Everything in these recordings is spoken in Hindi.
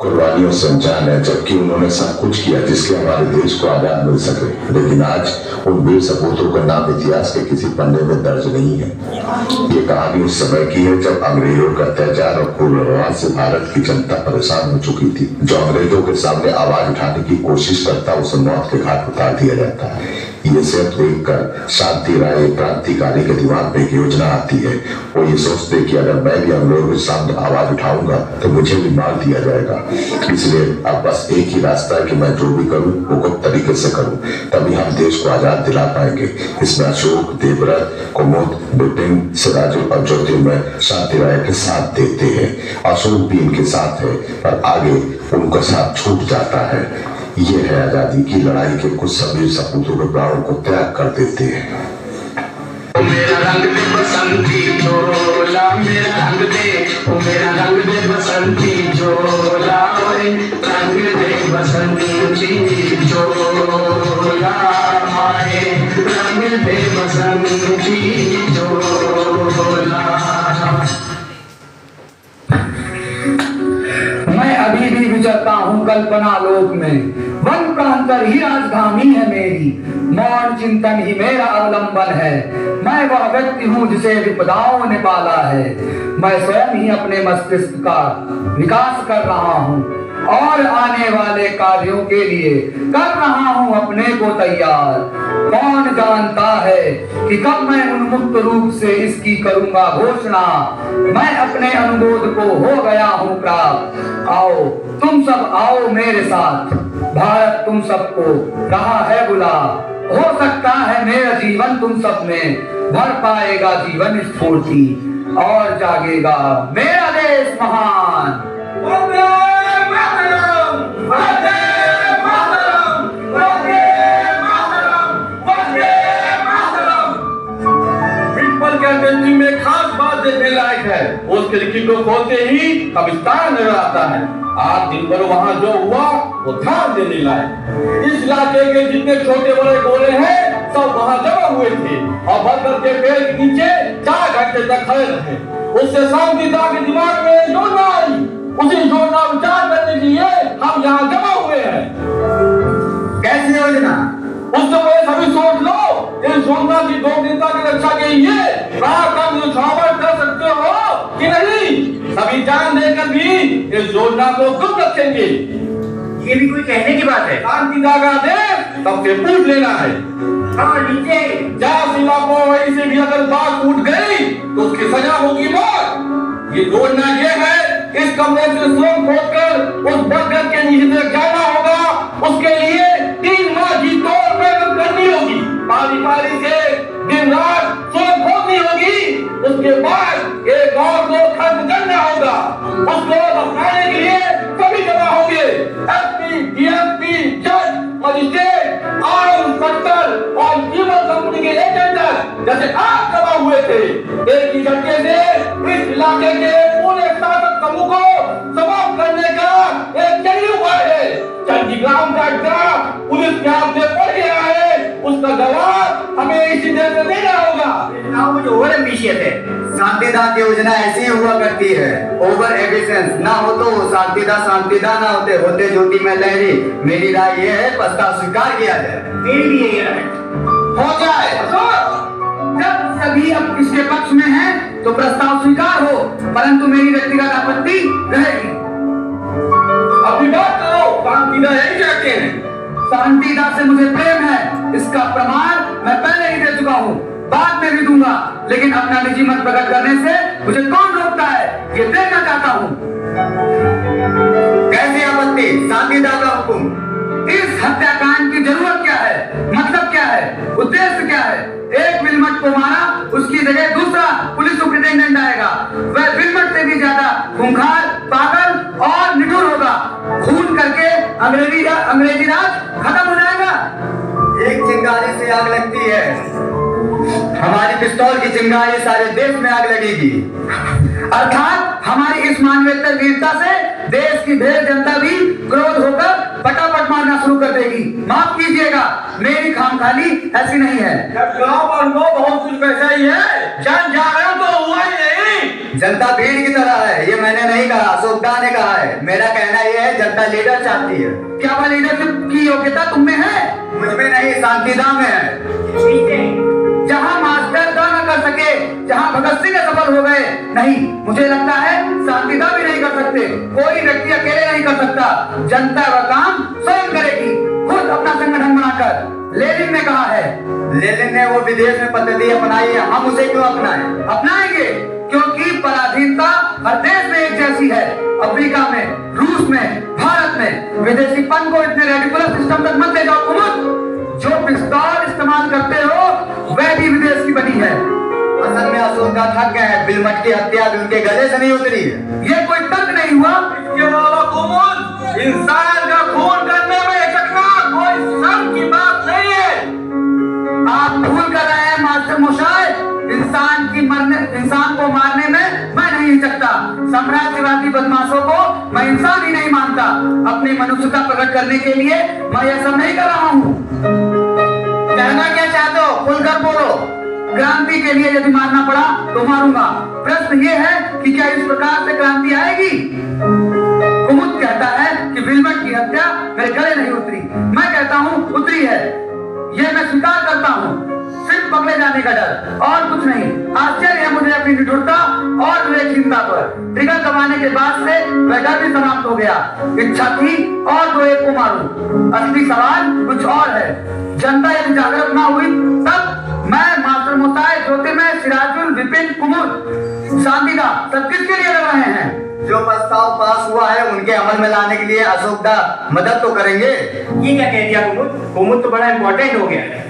कुर्बानियों से अनजान है, जबकि उन्होंने सब कुछ किया जिसके हमारे देश को आजाद मिल सके। लेकिन आज उन वीर सपूतों का नाम इतिहास के किसी पन्ने में दर्ज नहीं है। ये कहानी उस समय की है जब अंग्रेजों का अत्याचार और पूर्वाग्रह से भारत की जनता परेशान हो चुकी थी। जो अंग्रेजों के सामने आवाज उठाने की कोशिश करता उसे मौत के घाट उतार दिया जाता है। ये सब देखकर शांति राय क्रांतिकारी के दिमाग में एक योजना आती है। वो ये सोचते कि अगर मैं भी अंग्रेजों के सामने आवाज उठाऊंगा तो मुझे भी मार दिया जाएगा। इसलिए अब बस एक ही रास्ता है कि मैं जो भी करूं वो गुप्त तरीके से करूं, तभी हम देश को आजाद दिला पाएंगे। इसमें अशोक, देवव्रत, कुमुद, बिपिन, सिराजु और ज्योतिर्मय शांति राय के साथ देते हैं। अशोक भी इनके साथ है, पर आगे उनका साथ छूट जाता है। ये है आजादी की लड़ाई के कुछ सभी सपूतों के प्राणों को त्याग कर देते हैं। मेरा रंग दे बसंती झोला, मेरा रंग दे, ओ मेरा रंग दे बसंती झोला, ओए रंग दे बसंती झोला, माए रंग दे बसंती झोला। मैं अभी भी विचरता हूँ कल्पना लोक में, वन प्रांतर ही राजधानी है मेरी, मौन चिंतन ही मेरा अवलंबन है। मैं वह व्यक्ति हूँ जिसे विपदाओं ने पाला है। मैं स्वयं ही अपने मस्तिष्क का विकास कर रहा हूँ और आने वाले कार्यों के लिए कर रहा हूँ अपने को तैयार। कौन जानता है कि कब मैं उन्मुक्त रूप से इसकी करूंगा घोषणा। मैं अपने अनुरोध को हो गया हूँ प्राप्त। आओ तुम सब आओ मेरे साथ, भारत तुम सबको कहा है बुला। हो सकता है मेरा जीवन तुम सब में भर पाएगा जीवन स्फूर्ति, और जागेगा मेरा देश महान। वंदे मातरम, वंदे मातरम, वंदे मातरम, वंदे मातरम। पीपल के पेंटिंग में खास बात देखने लायक है। उस खिड़की को खोलते ही कब्रिस्तान नजर आता है। आज दिन भर वहाँ जो हुआ वो ध्यान देने लायक। इस इलाके के जितने छोटे बड़े गोले हैं सब वहाँ जमा हुए थे और बरगद के पेड़ के नीचे 4 घंटे तक खड़े रहे। उससे शांतिदा के दिमाग में योजना आई। उसी योजना विचार करने के लिए हम यहाँ जमा हुए हैं। कैसी योजना? उससे पहले सभी सोच लो, इस योजना की गोपनीयता की रक्षा के लिए रात का न्यौछावर कर सकते हो कि नहीं? सभी जान देकर भी इस योजना को गुप्त रखेंगे। ये भी कोई कहने की बात है? शांतिदा का आदेश सबसे पूछ लेना है। हाँ नीचे जहाँ सीमा को वहीं से भी अगर बात टूट गई तो उसकी सजा होगी मौत। ये योजना ये है, इस कमरे से सुरंग खोदकर उस बरगद के नीचे तक जाना होगा। उसके लिए 3 माह की तौर मेहनत करनी होगी। पारी पारी से दिन रात सुरंग खोदनी होगी। उसके बाद एक और 2 खंड करना होगा। उसको अपनाने के लिए सभी जमा होंगे। एसपी, डीएसपी, जज, मजिस्ट्रेट और इंस्पेक्टर और कीमत कंपनी के एजेंट जैसे आप जमा हुए थे। एक ही झटके से इस इलाके के पूरे शासक समूह को समाप्त करने का एक यही उपाय है। चंडीग्राम का ड्राफ्ट पुलिस के हाथ में पड़ गया है, उसका जवाब हमें इसी देर में देना होगा। कुछ ओवर एम्बिशियस है। शांतिदा की योजना ऐसी हुआ करती है, ओवर एफिशिएंस ना हो तो शांतिदा ना होते ज्योति में लहरी। मेरी राय ये है प्रस्ताव स्वीकार किया जाए। मेरी भी यही राय हो जाए। जब सभी अब इसके पक्ष में हैं तो प्रस्ताव स्वीकार हो, परंतु मेरी व्यक्तिगत आपत्ति रहेगी। अपनी बात करो। शांतिदा यही चाहते हैं। शांतिदा से मुझे प्रेम है, इसका प्रमाण मैं पहले ही दे चुका हूँ, बाद में भी दूंगा। लेकिन अपना निजी मत प्रकट करने से मुझे कौन रोकता है, ये देखना चाहता हूँ। कैसी आपत्ति? शांतिदा का हुक्म। इस हत्याकांड की जरूरत क्या है, मतलब क्या है, उद्देश्य क्या है? एक विलमट को मारा, उसकी जगह दूसरा पुलिस सुपरिटेंडेंट आएगा। वह विलमट से भी ज्यादा खूंखार, पागल और निठुर होगा। खून करके अंग्रेजी राज खत्म हो जाएगा। एक चिंगारी से आग लगती है, हमारी पिस्तौल की चिंगारी सारे देश में आग लगेगी। अर्थात हमारी इस मानवेतर वीरता से देश की ढेर जनता भी क्रोध होकर फटाफट मारना शुरू कर देगी। माफ कीजिएगा, मेरी खामखाली ऐसी नहीं है। गाँव और बहुत कुछ वैसा ही है। जान जा रहे हो तो हुआ ही नहीं। जनता भीड़ की तरह है, ये मैंने नहीं कहा, अशोकदा ने कहा है। मेरा कहना यह है, जनता लीडर चाहती है। क्या वह लीडरशिप की योग्यता तुम में है? मुझ में नहीं, शांतिदा में है। जहाँ मास्टर दा न कर सके, जहाँ भगत सिंह सफल हो गए, नहीं, मुझे लगता है शांतिदा भी नहीं कर सकते। कोई व्यक्ति अकेले नहीं कर सकता। जनता वह काम स्वयं करेगी, खुद अपना संगठन बनाकर। लेनिन ने कहा है। लेनिन ने वो विदेश में पद्धति अपनाई है, हम उसे क्यों अपनाएं? अपनाएंगे, क्योंकि पराधीनता हर देश में एक जैसी है। अफ्रीका में, रूस में, भारत में। विदेशीपन को इतने रेडिकुलर सिस्टम तक मत ले जाओ कुमुद। जो पिस्तौल इस्तेमाल करते हो वह भी विदेश की बनी है। असल में अशोकदा थक गए हैं, बिलमट की हत्या भी उनके गले से नहीं उतरी है। ये कोई तर्क नहीं हुआ। इसके अलावा कुमुद, इंसान का खून करने में सकना कोई शर्म की बात नहीं है। आप भूल कर रहे हैं मास्टर मोशाय। इंसान को मारने में मैं नहीं हिचकता। साम्राज्यवादी बदमाशों को मैं इंसान ही नहीं मानता। अपनी मनुष्यता प्रकट करने के लिए मैं यह सब नहीं कर रहा हूँ। कहना क्या चाहते हो? खुलकर बोलो। क्रांति के लिए यदि मारना पड़ा तो मारूंगा। प्रश्न ये है कि क्या इस प्रकार से क्रांति आएगी? कुमुद कहता है कि विल्मट की हत्या मेरे गले नहीं उतरी। मैं कहता हूँ उतरी है। यह मैं स्वीकार करता हूँ। सिर्फ पकड़े जाने का डर और कुछ नहीं। आश्चर्य है मुझे अपनी निठुरता और विवेकहीनता पर। ट्रिगर दबाने के बाद से वह डर भी समाप्त हो गया। इच्छा थी और तो एक को मारूं। असली सवाल कुछ और है। जनता यदि जागृत ना हुई तब मैं मास्टर मोशाय, ज्योतिर्मय, सिराजुल, विपिन, कुमुद, शांतिदा सब किसके लिए लड़ रहे हैं? जो प्रस्ताव पास हुआ है उनके अमल में लाने के लिए अशोकदा मदद तो करेंगे। ये क्या कह दिया कुमुद? कुमुद तो बड़ा इंपॉर्टेंट हो गया है।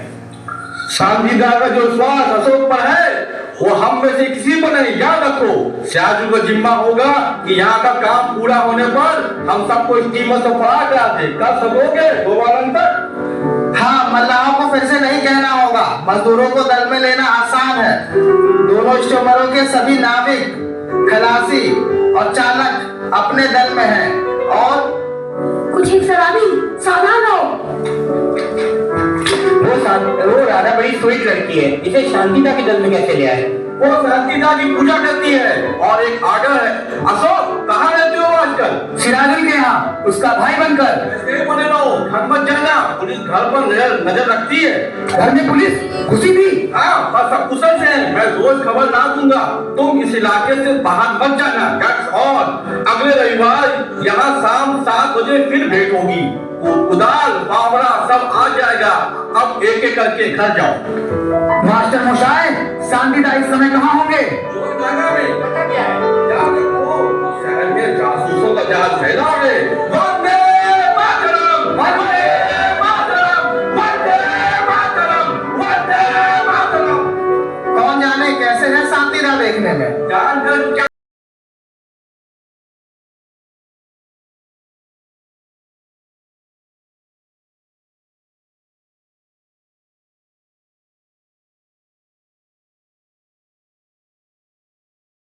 शांतिदा का जो विश्वास अशोक पर है वो हम में से किसी पर नहीं। याद रखो, सिराजुल को जिम्मा होगा कि यहाँ का काम पूरा होने पर हम सबको स्टीमर से फड़ा करा दे। कर सकोगे 2 बार तक? हाँ, मल्लाहों को फिर से नहीं कहना होगा। मजदूरों को दल में लेना आसान है। दोनों स्टीमरों के सभी नाविक, खलासी और चालक अपने दल में हैं और कुछ एक सलामी सावधान हो। वो राधा बड़ी स्वीट लड़की है, इसे शांतिदा के दल में कैसे ले आए? वो शांतिदा की पूजा करती है और एक आर्डर है। अशोक, कहाँ रहते हो आजकल? सिराजुल के यहाँ, उसका भाई बनकर। ऐसे बने रहो, घर मत जाना। पुलिस घर पर नजर रखती है। घर में पुलिस घुसी थी? हाँ, बस सब कुशल से है। मैं रोज खबर ना दूंगा। तुम इस इलाके से बाहर मत जाना। और अगले रविवार यहाँ शाम 7 बजे फिर भेंट होगी। उदाल बावड़ा सब आ जाएगा। अब एक एक करके घर जाओ। मास्टर मोशाय, शांतिदा इस समय कहाँ होंगे? शहर में जासूसों का जहाज फैला है। वंदे मातरम, वंदे मातरम, वंदे मातरम, वंदे मातरम। कौन जाने कैसे है शांतिदा देखने में। जानकर